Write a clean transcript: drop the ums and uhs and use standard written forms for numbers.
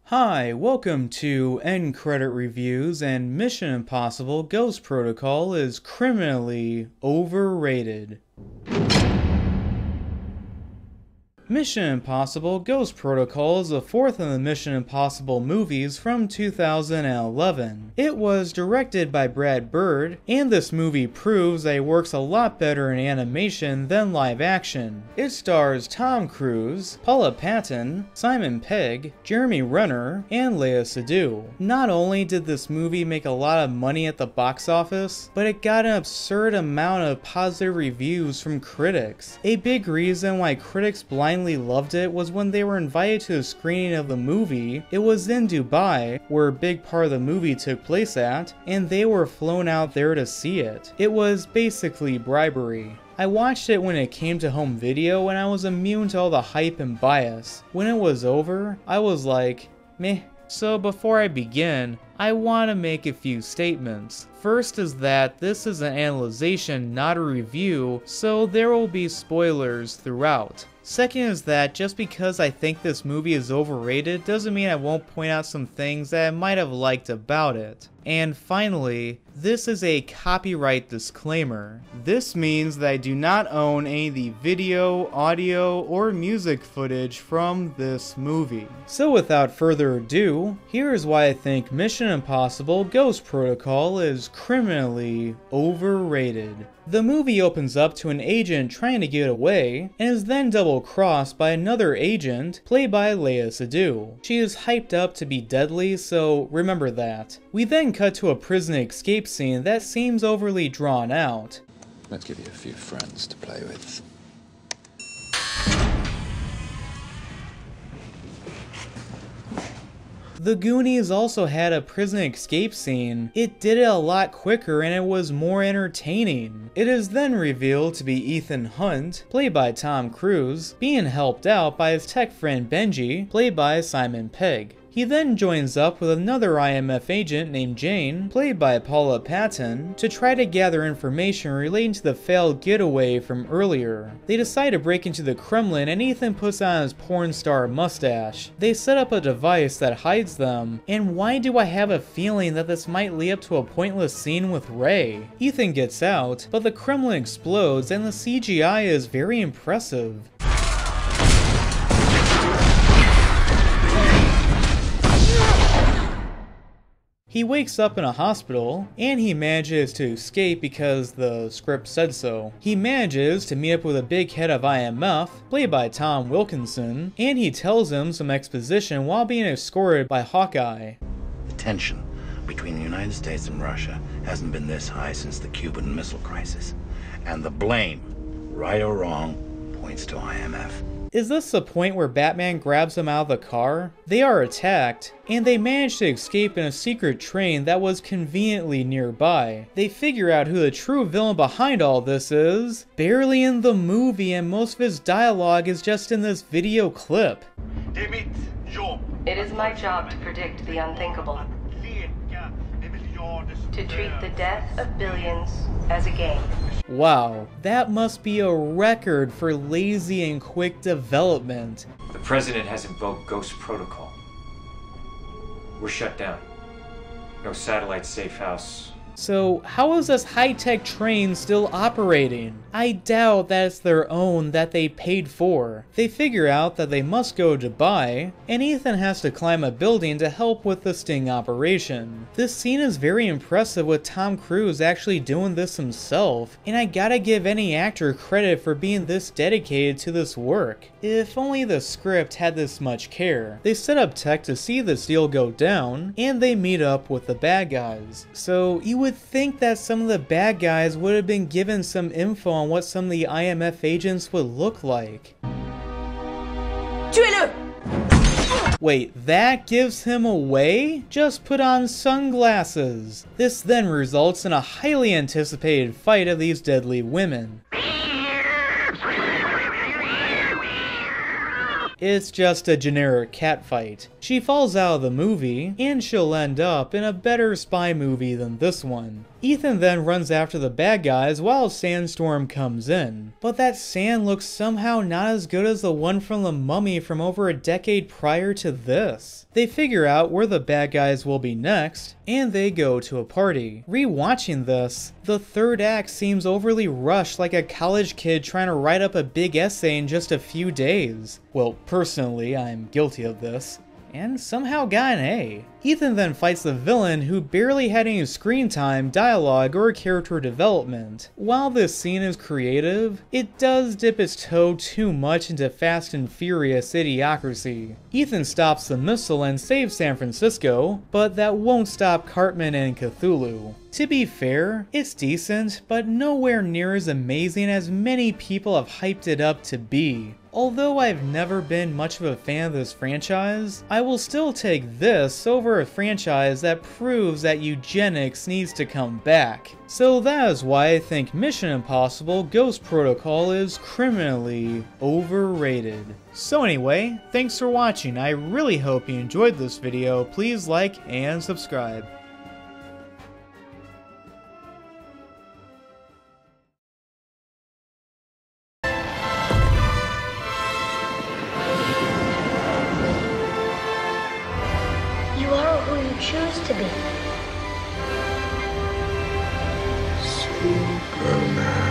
Hi, welcome to End Credit Reviews, and Mission Impossible Ghost Protocol is criminally overrated. Mission Impossible Ghost Protocol is the fourth in the Mission Impossible movies from 2011. It was directed by Brad Bird, and this movie proves that it works a lot better in animation than live action. It stars Tom Cruise, Paula Patton, Simon Pegg, Jeremy Renner, and Léa Seydoux. Not only did this movie make a lot of money at the box office, but it got an absurd amount of positive reviews from critics. A big reason why critics blindly loved it was when they were invited to a screening of the movie. It was in Dubai, where a big part of the movie took place at, and they were flown out there to see it. It was basically bribery. I watched it when it came to home video and I was immune to all the hype and bias. When it was over, I was like, meh. So before I begin, I want to make a few statements. First is that this is an analyzation, not a review, so there will be spoilers throughout. Second is that just because I think this movie is overrated doesn't mean I won't point out some things that I might have liked about it. And finally, this is a copyright disclaimer. This means that I do not own any of the video, audio, or music footage from this movie. So without further ado, here is why I think Mission Impossible Ghost Protocol is criminally overrated. The movie opens up to an agent trying to get away, and is then double-crossed by another agent, played by Léa Seydoux. She is hyped up to be deadly, so remember that. We then cut to a prison escape scene that seems overly drawn out. Let's give you a few friends to play with. The Goonies also had a prison escape scene. It did it a lot quicker and it was more entertaining. It is then revealed to be Ethan Hunt, played by Tom Cruise, being helped out by his tech friend Benji, played by Simon Pegg. He then joins up with another IMF agent named Jane, played by Paula Patton, to try to gather information relating to the failed getaway from earlier. They decide to break into the Kremlin and Ethan puts on his porn star mustache. They set up a device that hides them, and why do I have a feeling that this might lead up to a pointless scene with Ray? Ethan gets out, but the Kremlin explodes and the CGI is very impressive. He wakes up in a hospital, and he manages to escape because the script said so. He manages to meet up with a big head of IMF, played by Tom Wilkinson, and he tells him some exposition while being escorted by Hawkeye. The tension between the United States and Russia hasn't been this high since the Cuban Missile Crisis. And the blame, right or wrong, points to IMF. Is this the point where Batman grabs him out of the car? They are attacked, and they manage to escape in a secret train that was conveniently nearby. They figure out who the true villain behind all this is, barely in the movie, and most of his dialogue is just in this video clip. It is my job to predict the unthinkable, to treat the death of billions as a game. Wow, that must be a record for lazy and quick development. The president has invoked Ghost Protocol. We're shut down. No satellite safe house. So how is this high-tech train still operating? I doubt that it's their own that they paid for. They figure out that they must go to Dubai, and Ethan has to climb a building to help with the sting operation. This scene is very impressive with Tom Cruise actually doing this himself, and I gotta give any actor credit for being this dedicated to this work. If only the script had this much care. They set up tech to see this deal go down, and they meet up with the bad guys. So you would think that some of the bad guys would have been given some info on what some of the IMF agents would look like. Tuez-le! Wait, that gives him away? Just put on sunglasses. This then results in a highly anticipated fight of these deadly women. It's just a generic cat fight. She falls out of the movie, and she'll end up in a better spy movie than this one. Ethan then runs after the bad guys while a sandstorm comes in, but that sand looks somehow not as good as the one from The Mummy from over a decade prior to this. They figure out where the bad guys will be next, and they go to a party. Rewatching this, the third act seems overly rushed, like a college kid trying to write up a big essay in just a few days. Well, personally, I'm guilty of this, and somehow got an A. Ethan then fights the villain who barely had any screen time, dialogue, or character development. While this scene is creative, it does dip its toe too much into Fast and Furious idiocracy. Ethan stops the missile and saves San Francisco, but that won't stop Cartman and Cthulhu. To be fair, it's decent, but nowhere near as amazing as many people have hyped it up to be. Although I've never been much of a fan of this franchise, I will still take this over a franchise that proves that eugenics needs to come back. So that is why I think Mission Impossible Ghost Protocol is criminally overrated. So anyway, thanks for watching. I really hope you enjoyed this video. Please like and subscribe. You are who you choose to be. Superman.